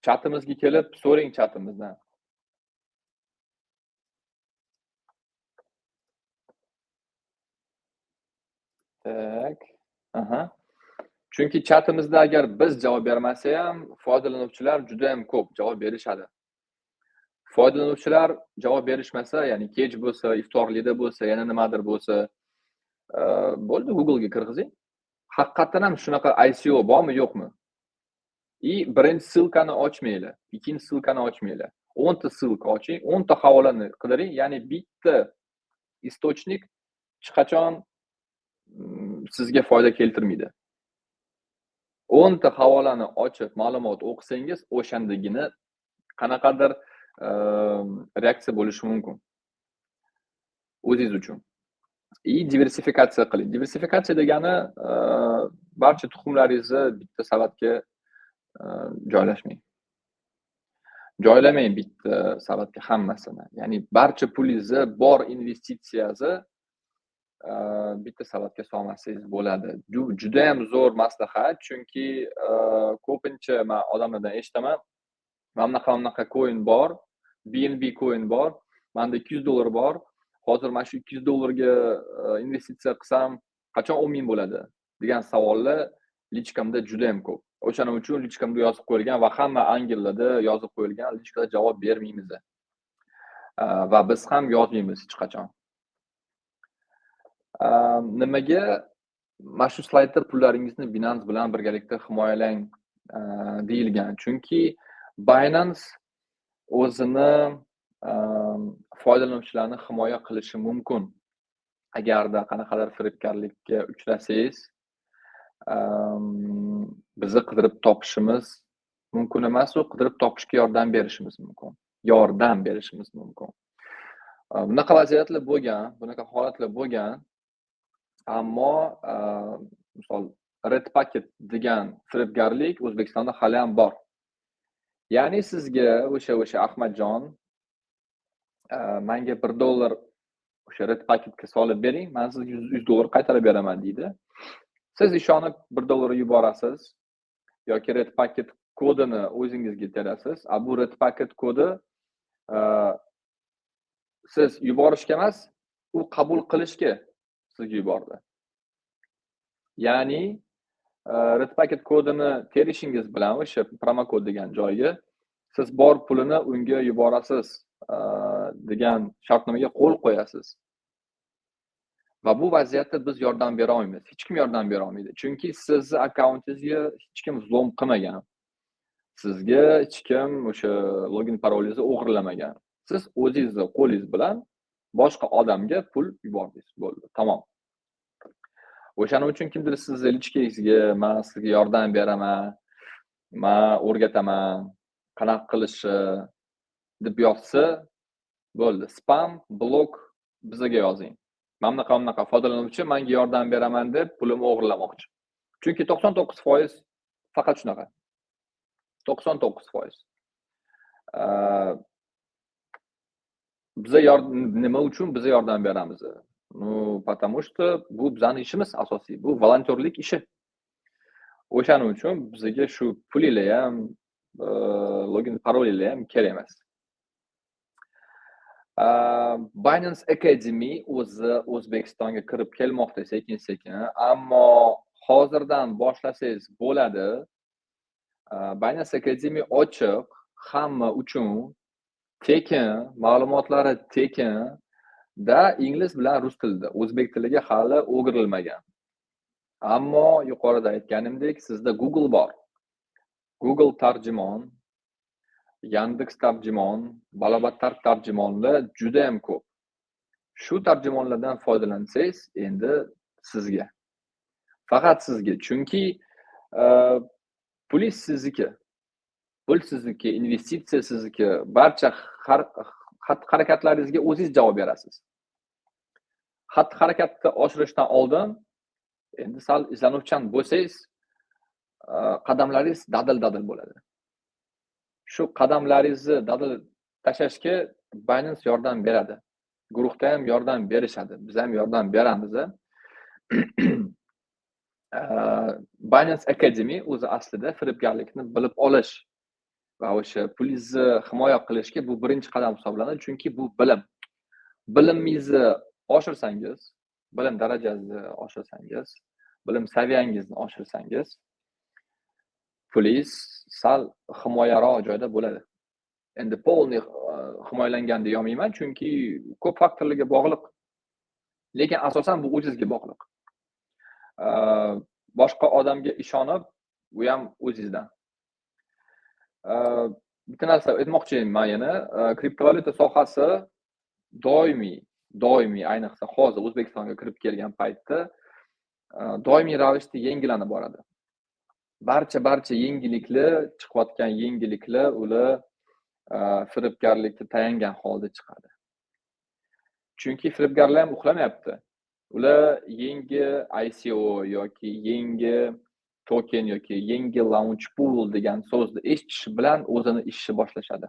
Chatimizga kelib so'ring chatimizdan. Tak. Aha. Chunki chatimizda agar biz javob bermasak ham, foydalanuvchilar juda ham ko'p javob berishadi. Foydalanuvchilar javob berishmasa, ya'ni kech bo'lsa, iftorlikda bo'lsa, yana nimadir bo'lsa, bo'ldi Google'ga kirgizing. Haqiqatan ham shunaqa ICO bormi, yo'qmi? Birinchi silkani ochmanglar, ikkinchi silkani ochmanglar. 10 ta silka oching, 10 ta havolani qidiring, ya'ni bitta istochnik hech qachon sizga foyda keltirmaydi. 10 ta havolani ochib ma'lumot o'qisangiz, o'shandagina qanaqadir reaksiya bo'lishi mumkin. O'zingiz uchun. Diversifikatsiya qiling. Diversifikatsiya degani barcha tuxumlaringizni bitta savatga joylashmang. Joylamang bitta savatga hammasini. Ya'ni barcha pulingizni, bor investitsiyangizni bitta savatga solmasangiz bo'ladi. Juda ham zo'r maslahat, chunki ko'pincha men odamlardan eshitaman, mana bunaqa coin bor, BNB coin bor, menda 200 dollar bor. Hozir mana shu 200 dollarga investitsiya qilsam, qachon 10 ming bo'ladi degan savollar lichkamda juda ham ko'p. O'shaning uchun lichkamda yozib qo'yilgan va hamma angellarda yozib qo'yilgan, lichkada javob bermaymiz. Va biz ham yozmaymiz hech qachon. Nimaga mana shu slaydda pullaringizni Binance bilan birgalikda himoyalang deyilgan? Chunki Binance o'zini foydalanuvchilarni himoya qilishi mumkin. Agarda qanaqadir firibgarlikka uchrasangiz, bizni qidirib topishimiz mumkin emas, u qidirib topishga yordam berishimiz mumkin. Bunaqa vaziyatlar bo'lgan, bunaqa holatlar bo'lgan. Ammo misol Red Packet degan firibgarlik O'zbekistonda hali ham bor. Ya'ni sizga o'sha Ahmadjon menga $1 o'sha Red Packetga solib bering, men sizga $100 qaytarib beraman deydi. Siz ishonib $1 yuborasiz yoki Red Packet kodini o'zingizga terasiz. Bu Red Packet kodi siz yuborishga emas, u qabul qilishga sizga yubordi. Ya'ni Red Packet kodini terishingiz bilan o'sha promokod degan joyga siz bor pulini unga yuborasiz degan shartnomaga qo'l qo'yasiz. Va bu vaziyatda biz yordam bera olmaymiz. Hech kim yordam bera olmaydi. Chunki sizni akkauntingizga hech kim zulm qilmagan. Sizga hech kim o'sha login parolingizni o'g'irlamagan. Siz o'zingizni qo'lingiz bilan boshqa odamga pul yubordingiz. Bo'ldi, tamom. O'shaning uchun kimdir sizni lichkangizga men sizga yordam beraman, men o'rgataman, qanaqa qilishni deb yozsa, bo'ldi. Spam, blok bizga yozing. Mana bunaqa foydalanuvchi menga yordam beraman deb pulimni o'g'irlamoqchi. Chunki 99% faqat shunaqa. 99%. Э, Nima uchun biza yordam beramiz? Ну, потому что bu bizani ishimiz asosiy. Bu volontyorlik ishi. O'shaning uchun bizga shu pulinglar ham, login parolinglar ham kerak emas. Binance Academy o'zi O'zbekistonga kirib kelmoqda sekin-sekin, ammo hozirdan boshlasangiz bo'ladi. Binance Academy ochiq, hamma uchun tekin, ma'lumotlari tekin da ingliz bilan rus tilida, o'zbek tiliga hali o'girilmagan. Ammo yuqorida aytganimdek, sizda Google bor. Google tarjimon, Yandex tarjimon, Balobattar tarjimonlar juda ham ko'p. Shu tarjimonlardan foydalansangiz, endi sizga. Faqat sizga, chunki pulingiz sizniki. Pul sizniki, investitsiya sizniki. Barcha xatti-harakatlaringizga o'zingiz javob berasiz. Xatti-harakatni oshirishdan oldin endi sal izlanuvchan bo'lsangiz, qadamlaringiz dadil-dadil bo'ladi. Shu qadamlaringizni dadil tashlashga Binance yordam beradi. Guruhda ham yordam berishadi. Biz ham yordam beramiz. Binance Academy o'zi aslida firibgarlikni bilib olish va o'sha pulingizni himoya qilishga bu birinchi qadam hisoblanadi, chunki bu bilim. Bilimingizni oshirsangiz, bilim darajangizni oshirsangiz, bilim saviyangizni oshirsangiz, pulingiz sal himoyaroq joyda bo'ladi. Endi polniy himoyalangan deya olmayman, chunki ko'p faktorlarga bog'liq. Lekin asosan bu o'zingizga bog'liq. Boshqa odamga ishonib, u ham o'zingizdan. Bitta narsa aytmoqchiman men yana, kriptovalyuta sohasi doimiy ayniqsa hozir O'zbekistonga kirib kelgan paytda doimiy ravishda yangilanib boradi. Barcha yangiliklar, chiqayotgan yangiliklar ular firibgarlikka tayangan holda chiqadi. Chunki firibgarlar ham uxlamayapti. Ular yangi ICO yoki yangi token yoki yangi launch pool degan so'zni eshitish bilan o'zini ishni boshlashadi.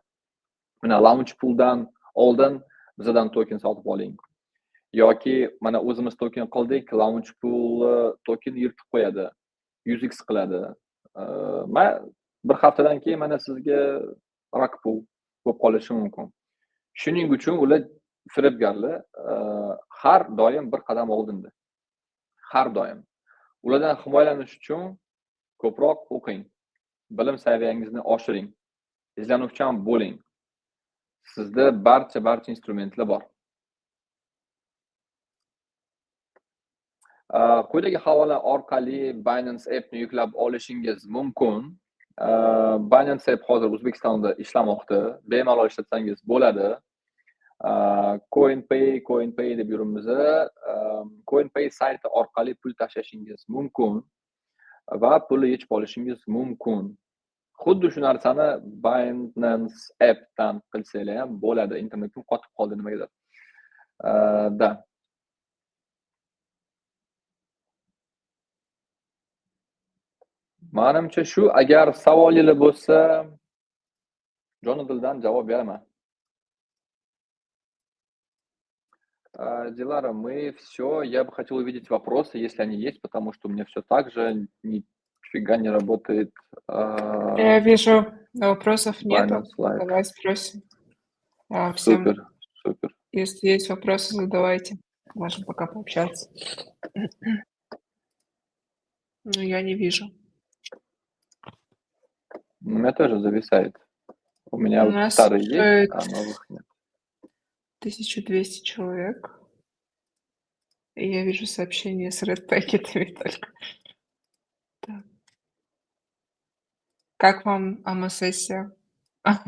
Mana launch pooldan oldin bizdan token sotib oling. Yoki mana o'zimiz token qildik, launch pool token yirtib qo'yadi. 100x qiladi. Bir haftadan keyin mana sizga rak pool bo'lib qolishi mumkin. Shuning uchun ular firibgarlar har doim bir qadam oldinda. Har doim. Ulardan himoyalanish uchun ko'proq o'qing. Bilim saviyangizni oshiring. Izlanuvchan bo'ling. Sizda barcha instrumentlar bor. Quyidagi havola orqali Binance appni yuklab olishingiz mumkin. Binance app hozir O'zbekistonda ishlamoqda. Bemalol ishlatsangiz bo'ladi. CoinPay deb yuribmiz. CoinPay sayti orqali pul tashlashingiz mumkin va pulni yechib olishingiz mumkin. Xuddi shu narsani Binance appdan qilsanglar ham bo'ladi. Internetim qotib qoldi nimagadir. Menimcha shu, agar savolingiz bo'lsa, jonidildan javob beraman. Dilara, мы все. Я бы хотел увидеть вопросы, если они есть, потому что у меня все так же нифига не работает. Я вижу, вопросов нету. Like. Давай спросим. Всем, Супер. если есть вопросы, задавайте. Можем пока пообщаться. Ну, я не вижу. У меня тоже зависает. У меня У вот нас старые есть, а стоит новых нет. 1200 человек. И я вижу сообщения с red-пакетами только. Так. Как вам АМА-сессия?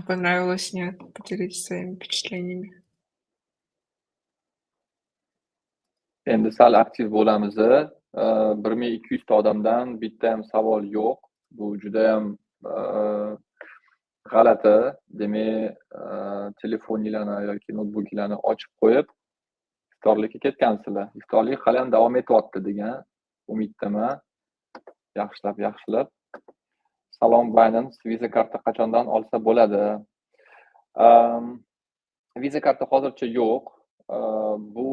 Понравилось, нет? Поделитесь своими впечатлениями. Endi sal aktiv bo'lamiz. 1200 ta odamdan bitta ham savol yo'q. Bu juda ham g'alati. Demak, telefoninglarni yoki notebookinglarni ochib qo'yib, iftorlikka ketgansizlar. Iftorlik haliyam davom etyapti degan umiddaman. Yaxshilab. Salom Binance, Visa karta qachondan olsa bo'ladi? Visa karta hozircha yo'q. Bu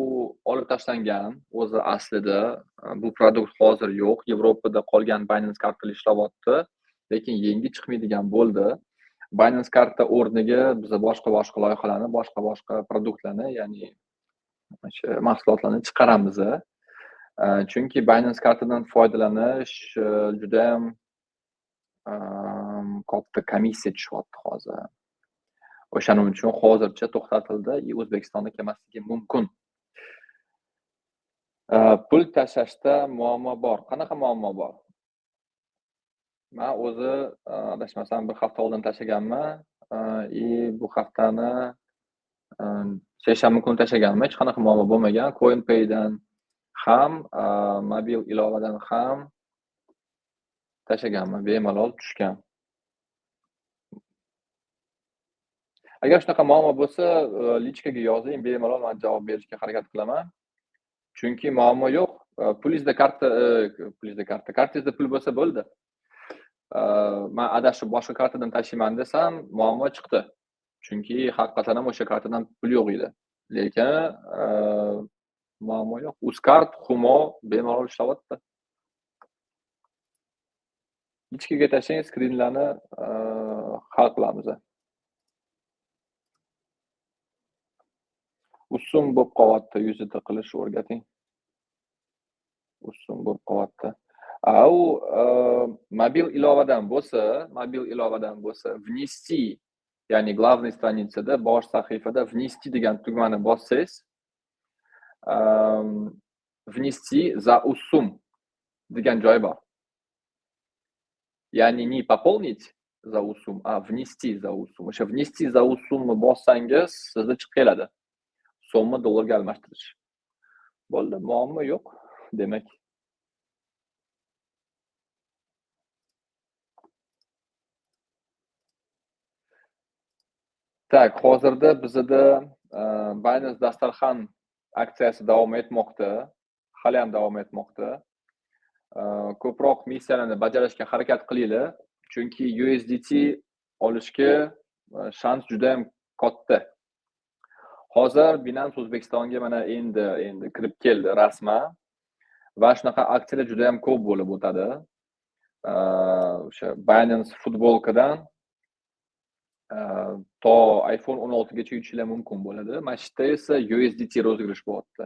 olib tashlangan o'zi aslida. Bu produkt hozir yo'q. Yevropada qolgan Binance kartalar ishlayapti, lekin yangi chiqmaydigan bo'ldi. Binance karta o'rniga biz boshqa loyihalarni, boshqa produktlarni, ya'ni o'sha mahsulotlarni chiqaramiz. Chunki Binance kartadan foydalanish juda ham katta komissiya tushyapti hozir. O'shaning uchun hozircha to'xtatildi. O'zbekistonda kelmasligi mumkin. Pul tashlashda muammo bor. Qanaqa muammo bor? Men o'zi adashmasam bir hafta oldin tashlaganman. Bu haftani seshanba kuni tashlaganman. Hech qanaqa muammo bo'lmagan. CoinPay'dan ham, mobil ilovadan ham tashlaganman. Bemalol tushgan. Agar shunaqa muammo bo'lsa, lichkaga yozing, bemalol men javob berishga harakat qilaman. Chunki muammo yo'q. Kartingizda pul bo'lsa bo'ldi. Men adashib boshqa kartadan tashlayman desam, muammo chiqdi. Chunki haqiqatan ham o'sha kartadan pul yo'q edi. Lekin muammo yo'q. Uzcard, Humo bemalol ishlayapti. Lichkaga tashlang, skrinlarni hal qilamiz. Usum bo'lib qolyapti, yuzida qilish o'rgating. Usum bo'lib qolyapti. Mobil ilovadan bo'lsa, внести, ya'ni главный stranitsada, bosh sahifada внести degan tugmani bossangiz, внести за usum degan joy bor. Ya'ni не пополнить за usum, a внести за usum. O'sha внести за usumni bossangiz, sizda chiqib keladi. So'mni dollarga almashtirish. Bo'ldi, muammo yo'q, demak. Tak, hozirda bizda Binance dasturxon aksiyasi davom etmoqda. Hali ham davom etmoqda. Ko'proq missiyalarni bajarishga harakat qilinglar, chunki USDT olishga shans juda ham katta. Hozir Binance O'zbekistonga mana endi kirib keldi rasman va shunaqa aksiyalar juda ham ko'p bo'lib o'tadi. O'sha Binance futbolkadan to iPhone 16 gacha yutishlar mumkin bo'ladi. Mana shu yerda esa USDT rozigrish bo'lyapti.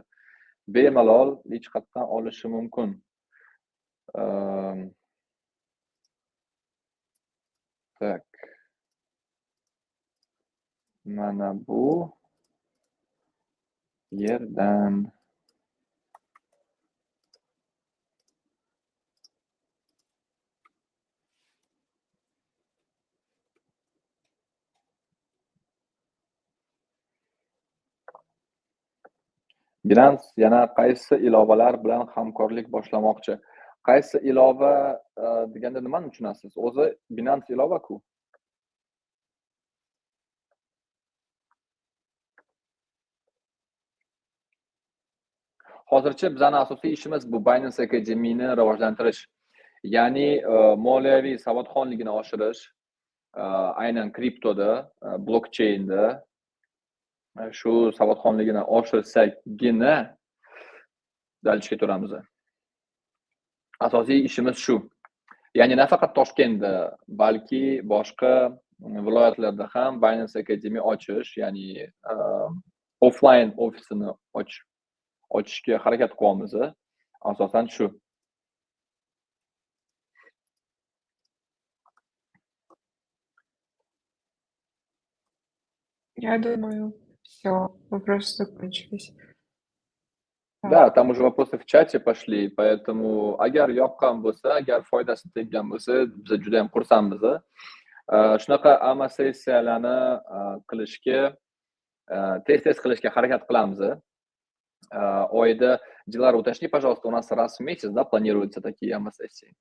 Bemalol hech qayerdan olishi mumkin. Tak. Mana bu yerdan Binance yana qaysi ilovalar bilan hamkorlik boshlamoqchi? Qaysi ilova deganda nimani tushunasiz? O'zi Binance ilova-ku. Hozircha bizning asosiy ishimiz bu Binance Academy'ni rivojlantirish. Ya'ni moliyaviy savodxonligini oshirish, aynan kriptoda, blockchainda shu savodxonligini oshirsakgina dalishga turamiz. Asosiy ishimiz shu. Ya'ni nafaqat Toshkentda, balki boshqa viloyatlarda ham Binance Academy ochish, ya'ni offline ofisini ochishga harakat qilyapmiz. Asosan shu. Я думаю, все, вопросы закончились. Да, там уже вопросы в чате пошли, поэтому agar yoqqan bo'lsa, agar foydasi teggan bo'lsa, biz juda ham xursandmiz. Shunaqa AMA sessiyalarni qilishga, tez qilishga harakat qilamiz. Oyda, Dilara, уточни, пожалуйста, у нас раз в месяц, да, планируются такие AMA-сессии?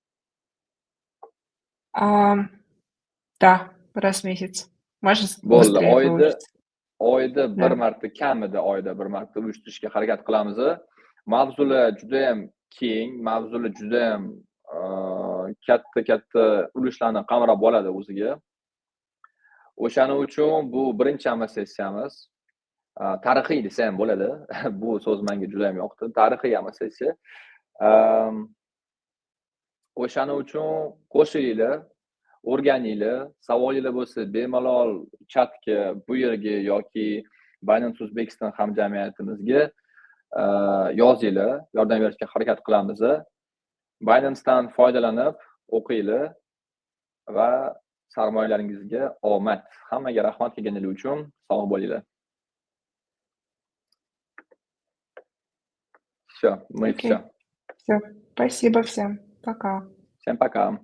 Да, раз в месяц. Может, быстрее получится. oyda bir Да. marta, kamida oyda bir marta uyushtirishga harakat qilamiz. Mavzular judayam keng, mavzular judayam katta ulushlarni qamrab oladi o'ziga. O'shaning uchun bu birinchi amal sessiyamiz. Tarixiy desa ham bo'ladi. Bu so'z menga juda ham yoqdi. Tarixiy amal sessiya. O'shaning uchun qo'shilinglar, o'rganinglar. Savolinglar bo'lsa bemalol chatga, bu yerga yoki Binance Uzbekistan hamjamiyatimizga yozinglar. Yordam berishga harakat qilamiz. Binance'dan foydalanib o'qinglar va sarmoyalaringizga omad. Hammaga rahmat kelganingiz uchun sog' bo'linglar. Всё, мы Окей. всё. Всё. Спасибо всем. Пока. Всем пока.